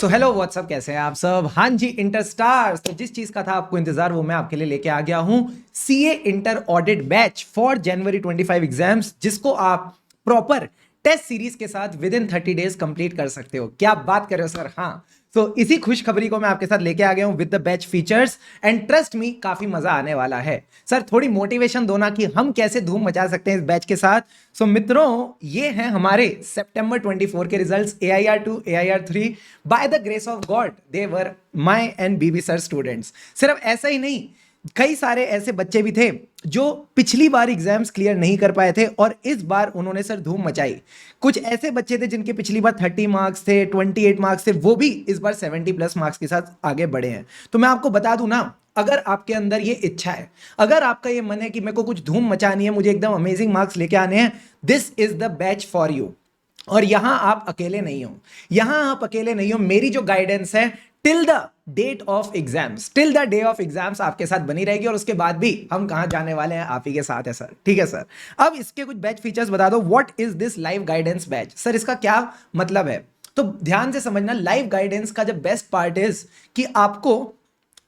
So hello what's up, कैसे हैं आप सब। हाँ जी, इंटर स्टार्स। तो जिस चीज का था आपको इंतजार वो मैं आपके लिए लेके आ गया हूं। CA inter audit batch for January 25 exams, जिसको आप प्रॉपर टेस्ट सीरीज के साथ विद इन 30 डेज कंप्लीट कर सकते हो। क्या बात कर रहे हो सर। हाँ, तो इसी खुशखबरी को मैं आपके साथ लेके आ गया हूं with the batch features and trust me, काफी मजा आने वाला है। सर थोड़ी मोटिवेशन दो ना कि हम कैसे धूम मचा सकते हैं इस बैच के साथ। सो मित्रों, ये हैं हमारे सितंबर 24 के results, AIR2 AIR3। By the grace of God they were my and BB sir students. सिर्फ ऐसा ही नहीं, कई सारे ऐसे बच्चे भी थे जो पिछली बार एग्जाम्स क्लियर नहीं कर पाए थे और इस बार उन्होंने सर धूम मचाई। कुछ ऐसे बच्चे थे जिनके पिछली बार 30 मार्क्स थे, 28 मार्क्स थे, वो भी इस बार 70+ मार्क्स के साथ आगे बढ़े हैं। तो मैं आपको बता दूं ना, अगर आपके अंदर ये इच्छा है, अगर आपका ये मन है कि मेरे को कुछ धूम मचानी है, मुझे एकदम अमेजिंग मार्क्स लेके आने हैं, this is the batch for you. और यहां आप अकेले नहीं हो, यहां आप अकेले नहीं हो। मेरी जो गाइडेंस है till the date of exams, till the day of exams आपके साथ बनी रहेगी। और उसके बाद भी हम कहां जाने वाले हैं, आप ही के साथ है सर। ठीक है सर, अब इसके कुछ बैच फीचर्स बता दो। What is this live guidance batch? Sir इसका क्या मतलब है? तो ध्यान से समझना, लाइव गाइडेंस का जब बेस्ट पार्ट इज कि आपको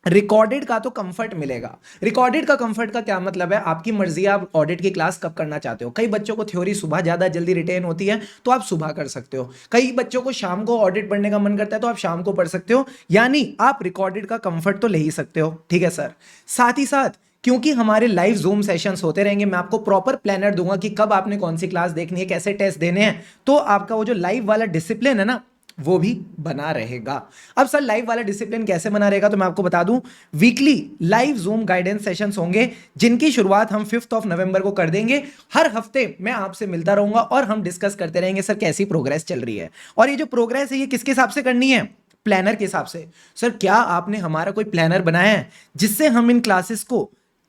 रिकॉर्डेड का तो कंफर्ट मिलेगा। रिकॉर्डेड का कंफर्ट का क्या मतलब है? आपकी मर्जी, आप ऑडिट की क्लास कब करना चाहते हो। कई बच्चों को थ्योरी सुबह ज्यादा जल्दी रिटेन होती है तो आप सुबह कर सकते हो। कई बच्चों को शाम को ऑडिट पढ़ने का मन करता है तो आप शाम को पढ़ सकते हो। यानी आप रिकॉर्डेड का कंफर्ट तो ले ही सकते हो। ठीक है सर, साथ ही साथ क्योंकि हमारे लाइव जूम सेशंस होते रहेंगे, मैं आपको प्रॉपर प्लानर दूंगा कि कब आपने कौन सी क्लास देखनी है, कैसे टेस्ट देने हैं। तो आपका वो जो लाइव वाला डिसिप्लिन है ना, वो भी बना रहेगा। अब सर लाइव वाला डिसिप्लिन कैसे बना रहेगा, तो मैं आपको बता दूं, weekly live zoom guidance sessions होंगे जिनकी शुरुआत हम 5 नवंबर को कर देंगे। हर हफ्ते मैं आपसे मिलता रहूंगा और हम डिस्कस करते रहेंगे सर कैसी प्रोग्रेस चल रही है। और ये जो प्रोग्रेस है ये किसके हिसाब से करनी है? प्लानर के हिसाब से। सर क्या आपने हमारा कोई प्लानर बनाया है जिससे हम इन क्लासेस को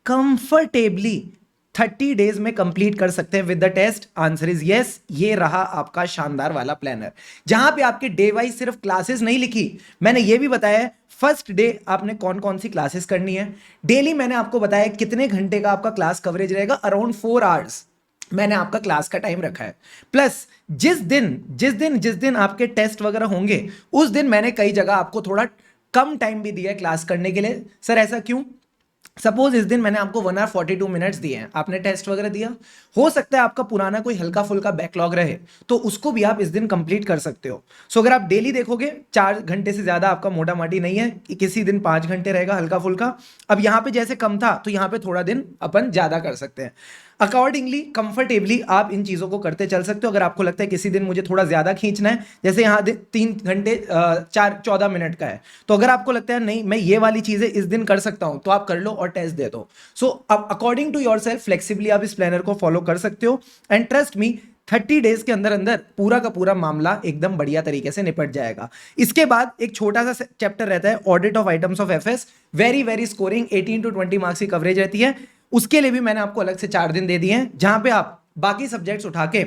कंफर्टेबली 30 डेज में कंप्लीट कर सकते हैं with the test? Answer is yes. ये रहा आपका शानदार वाला प्लानर, जहां पे आपके डे वाइज सिर्फ क्लासेस नहीं लिखी, मैंने ये भी बताया है फर्स्ट डे आपने कौन कौन सी क्लासेस करनी है। डेली मैंने आपको बताया कितने घंटे का आपका क्लास कवरेज रहेगा, अराउंड 4 आवर्स मैंने आपका क्लास का टाइम रखा है। प्लस जिस दिन आपके टेस्ट वगैरह होंगे, उस दिन मैंने कई जगह आपको थोड़ा कम टाइम भी दिया है क्लास करने के लिए। सर ऐसा क्यों? सपोज इस दिन मैंने आपको 1 आवर 42 मिनट्स दिए हैं, आपने टेस्ट वगैरह दिया, हो सकता है आपका पुराना कोई हल्का फुल्का बैकलॉग रहे तो उसको भी आप इस दिन कंप्लीट कर सकते हो। सो अगर आप डेली देखोगे 4 घंटे से ज्यादा आपका मोटा माटी नहीं है कि किसी दिन 5 घंटे रहेगा हल्का फुल्का। अब यहां पे जैसे कम था तो यहां पे थोड़ा दिन अपन ज्यादा कर सकते हैं। अकॉर्डिंगली कंफर्टेबली आप इन चीजों को करते चल सकते हो। अगर आपको लगता है किसी दिन मुझे थोड़ा ज्यादा खींचना है, जैसे यहाँ 3 घंटे 14 मिनट का है, तो अगर आपको लगता है नहीं मैं ये वाली चीजें इस दिन कर सकता हूं तो आप कर लो और टेस्ट दे दो। सो अब according to yourself flexibly आप इस प्लानर को फॉलो कर सकते हो एंड ट्रस्ट मी 30 डेज के अंदर अंदर पूरा का पूरा मामला एकदम बढ़िया तरीके से निपट जाएगा। इसके बाद एक छोटा सा चैप्टर रहता है audit of items of FS, very scoring 18 to 20 marks की कवरेज रहती है। उसके लिए भी मैंने आपको अलग से 4 दिन दे दिए हैं जहां पे आप बाकी सब्जेक्ट्स उठा के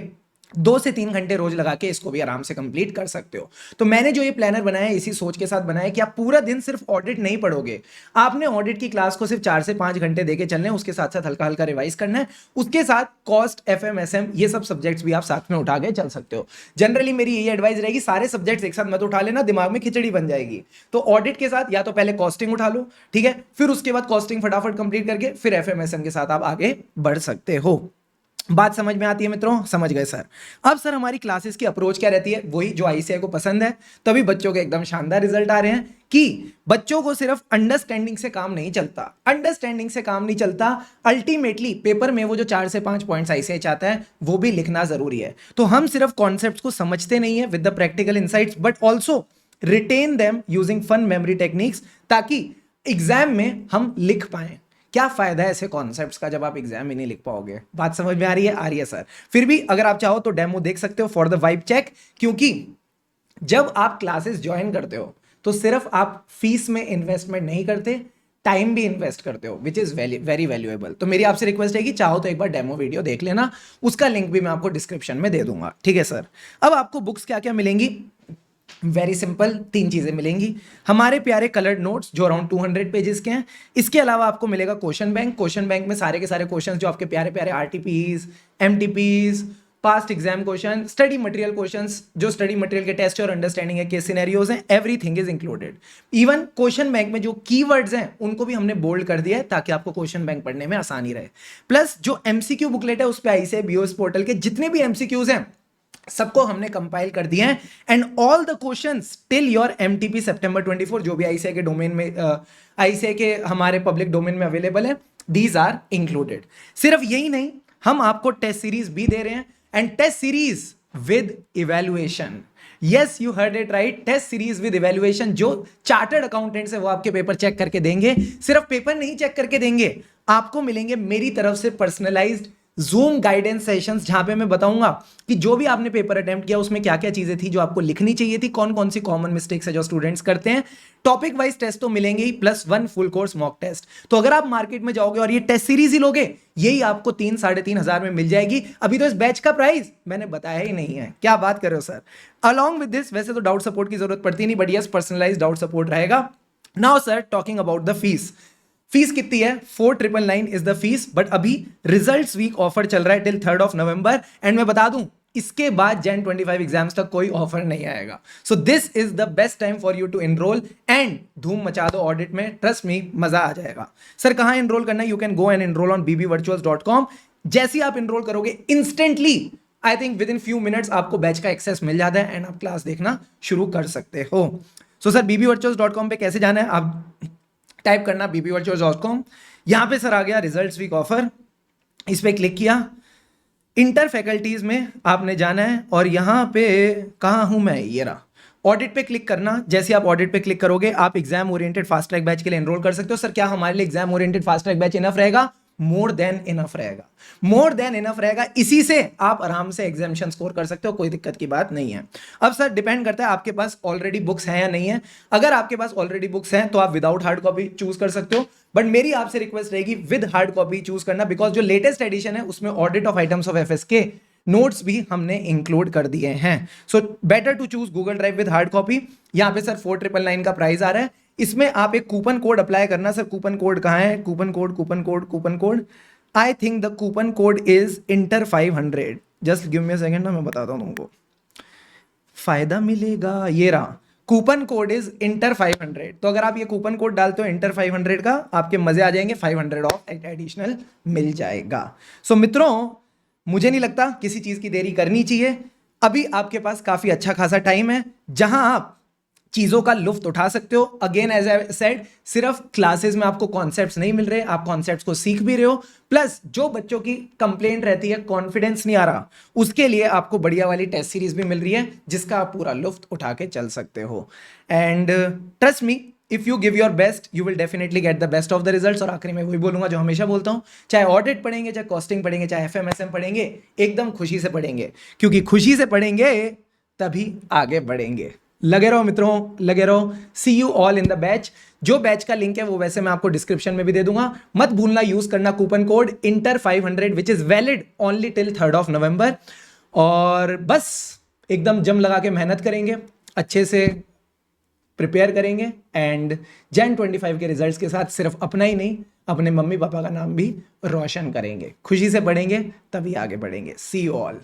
2 से 3 घंटे रोज लगा के इसको भी आराम से कंप्लीट कर सकते हो। तो मैंने जो ये प्लानर बनाया है इसी सोच के साथ बनाया है कि आप पूरा दिन सिर्फ ऑडिट नहीं पढ़ोगे, आपने ऑडिट की क्लास को सिर्फ 4 से 5 घंटे देके चलने हैं, उसके साथ साथ हल्का हल्का रिवाइज करना है, उसके साथ कॉस्ट FMSM ये सब सब्जेक्ट्स भी आप साथ में उठा के चल सकते हो। जनरली मेरी यही एडवाइस रहेगी, सारे सब्जेक्ट्स एक साथ मत उठा लेना, दिमाग में खिचड़ी बन जाएगी। तो ऑडिट के साथ या तो पहले कॉस्टिंग उठा लो, ठीक है, फिर उसके बाद कॉस्टिंग फटाफट कंप्लीट करके फिर FMSM के साथ आप आगे बढ़ सकते हो। बात समझ में आती है मित्रों? समझ गए सर। अब सर हमारी क्लासेस की अप्रोच क्या रहती है? वही जो ICAI को पसंद है, तभी बच्चों के एकदम शानदार रिजल्ट आ रहे हैं कि बच्चों को सिर्फ अंडरस्टैंडिंग से काम नहीं चलता, अंडरस्टैंडिंग से काम नहीं चलता, अल्टीमेटली पेपर में वो जो 4 से 5 पॉइंट्स ICAI चाहता है वो भी लिखना जरूरी है। तो हम सिर्फ कॉन्सेप्ट्स को समझते नहीं है with the practical insights but also retain them using fun memory techniques, ताकि एग्जाम में हम लिख पाए। क्या फायदा है ऐसे कॉन्सेप्ट्स का जब आप एग्जाम में नहीं लिख पाओगे? बात समझ में आ रही है? आ रही है सर। फिर भी अगर आप चाहो तो डेमो देख सकते हो फॉर द वाइब चेक, क्योंकि जब आप क्लासेस ज्वाइन करते हो तो सिर्फ आप फीस में इन्वेस्टमेंट नहीं करते, टाइम भी इन्वेस्ट करते हो विच इज वेरी वैल्यूएबल। तो मेरी आपसे रिक्वेस्ट है कि चाहो तो एक बार डेमो वीडियो देख लेना, उसका लिंक भी मैं आपको डिस्क्रिप्शन में दे दूंगा। ठीक है सर। अब आपको बुक्स क्या क्या मिलेंगी? वेरी सिंपल, 3 चीजें मिलेंगी। हमारे प्यारे कलर्ड नोट्स जो अराउंड 200 पेजेस के हैं, इसके अलावा आपको मिलेगा क्वेश्चन बैंक। क्वेश्चन बैंक में सारे के सारे क्वेश्चंस जो आपके प्यारे प्यारे RTPs, MTPs, past exam question, study material questions, जो स्टडी मटेरियल के टेस्ट और अंडरस्टैंडिंग है, केस सिनेरियोज हैं, everything is included. Even question bank में जो कीवर्ड्स हैं उनको भी हमने बोल्ड कर दिया है ताकि आपको क्वेश्चन बैंक पढ़ने में आसानी रहे। प्लस जो एमसीक्यू बुकलेट है उस पे आईसीएआई बीओएस पोर्टल के जितने भी एमसीक्यूज हैं सबको हमने कंपाइल कर दिए हैं, and all the questions till your MTP सितंबर 24 जो भी आईसीआई के डोमेन में आईसीआई के हमारे पब्लिक डोमेन में अवेलेबल है, दीज आर इंक्लूडेड। सिर्फ यही नहीं, हम आपको टेस्ट सीरीज भी दे रहे हैं, and test series with evaluation. Yes, you heard it right, test series with evaluation. जो चार्टर्ड अकाउंटेंट्स है वो आपके पेपर चेक करके देंगे। सिर्फ पेपर नहीं चेक करके देंगे, आपको मिलेंगे मेरी तरफ से पर्सनलाइज्ड जूम गाइडेंस सेशंस, जहां पे मैं बताऊंगा कि जो भी आपने पेपर अटेम्प्ट किया उसमें क्या क्या चीजें थी जो आपको लिखनी चाहिए थी, कौन कौन सी कॉमन मिस्टेक्स है जो स्टूडेंट्स करते हैं। टॉपिक वाइज टेस्ट तो मिलेंगे ही, plus 1 full course mock test. तो अगर आप मार्केट में जाओगे और ये टेस्ट सीरीज ही लोगे, यही आपको 3-3,500 में मिल जाएगी। अभी तो इस बैच का प्राइस मैंने बताया ही नहीं है, क्या बात कर रहे हो सर। अलॉन्ग विद दिस, वैसे तो डाउट सपोर्ट की जरूरत पड़ती नहीं, but yes, personalised doubt support रहेगा। Now sir, talking about the fees, fees कितनी है? 4,999 इज द फीस, बट अभी रिजल्ट्स वीक ऑफर चल रहा है टिल 3rd नवंबर, एंड मैं बता दूं इसके बाद Jan 25 एग्जाम्स तक कोई ऑफर नहीं आएगा। So this is the best time for you to enroll and धूम मचा दो ऑडिट में, ट्रस्ट मी, मजा आ जाएगा। सर कहां एनरोल करना है? You can go and enrol on bbvirtuals.com। जैसे ही आप एनरोल करोगे instantly, I think with in few minutes आपको बैच का एक्सेस मिल जाता है एंड आप क्लास देखना शुरू कर सकते हो। सो सर bbvirtuals.com पे कैसे जाना है? आप टाइप करना bbvirtuals.com, यहां पे सर आ गया रिजल्ट्स वीक ऑफर, इस पे क्लिक किया, इंटर फैकल्टीज में आपने जाना है, और यहां पे कहां हूं मैं, ये रहा, ऑडिट पे क्लिक करना। जैसे आप ऑडिट पे क्लिक करोगे, आप exam oriented fast track batch के लिए एनरोल कर सकते हो। सर क्या हमारे लिए exam oriented fast track batch enough रहेगा? मोर देन इनफ रहेगा, मोर देन इनफ रहेगा। इसी से आप आराम से एग्जामिनेशन स्कोर कर सकते हो, कोई दिक्कत की बात नहीं है। अब सर डिपेंड करता है आपके पास ऑलरेडी बुक्स हैं या नहीं है। अगर आपके पास ऑलरेडी बुक्स हैं तो आप विदाउट हार्ड कॉपी चूज कर सकते हो, बट मेरी आपसे रिक्वेस्ट रहेगी विद हार्ड कॉपी चूज करना, बिकॉज जो लेटेस्ट एडिशन है उसमें audit of items of FSK notes भी हमने इंक्लूड कर दिए हैं। So better to choose Google Drive with hard copy. यहां पे सर 4,999 का प्राइस आ रहा है, इसमें आप एक कूपन कोड अप्लाई करना। सर कूपन कोड कहां है? Coupon code I think the coupon code is inter 500। Just give me a second ना, मैं बताता हूं तुमको, फायदा मिलेगा। ये रहा, कूपन कोड इज इंटर 500। तो अगर आप ये कूपन कोड डालते हो इंटर 500 का, आपके मजे आ जाएंगे, 500 ऑफ एडिशनल मिल जाएगा। सो मित्रों, मुझे नहीं लगता किसी चीज की देरी करनी चाहिए। अभी आपके पास काफी अच्छा खासा टाइम है जहां आप चीजों का लुफ्त उठा सकते हो। अगेन एज आई सेड, सिर्फ क्लासेस में आपको कॉन्सेप्ट्स नहीं मिल रहे, आप कॉन्सेप्ट्स को सीख भी रहे हो। प्लस जो बच्चों की कंप्लेंट रहती है कॉन्फिडेंस नहीं आ रहा, उसके लिए आपको बढ़िया वाली टेस्ट सीरीज भी मिल रही है जिसका आप पूरा लुफ्त उठा के चल सकते हो। And trust me, if you give your best you will definitely get the best of the results. और आखिरी में वही बोलूंगा जो हमेशा बोलता हूं, चाहे ऑडिट पढ़ेंगे, चाहे कॉस्टिंग पढ़ेंगे, चाहे एफएमएसएम पढ़ेंगे, एकदम खुशी से पढ़ेंगे, क्योंकि खुशी से पढ़ेंगे तभी आगे बढ़ेंगे। लगे रहो मित्रों, लगे रहो। See you all in the batch. जो बैच का लिंक है वो वैसे मैं आपको डिस्क्रिप्शन में भी दे दूंगा। मत भूलना यूज करना coupon code inter 500 which is valid only till 3rd नवंबर। और बस एकदम जम लगा के मेहनत करेंगे, अच्छे से प्रिपेयर करेंगे, एंड Jan 25 के रिजल्ट्स के साथ सिर्फ अपना ही नहीं, अपने मम्मी पापा का नाम भी रोशन करेंगे। खुशी से पढ़ेंगे तभी आगे बढ़ेंगे। सी यू ऑल।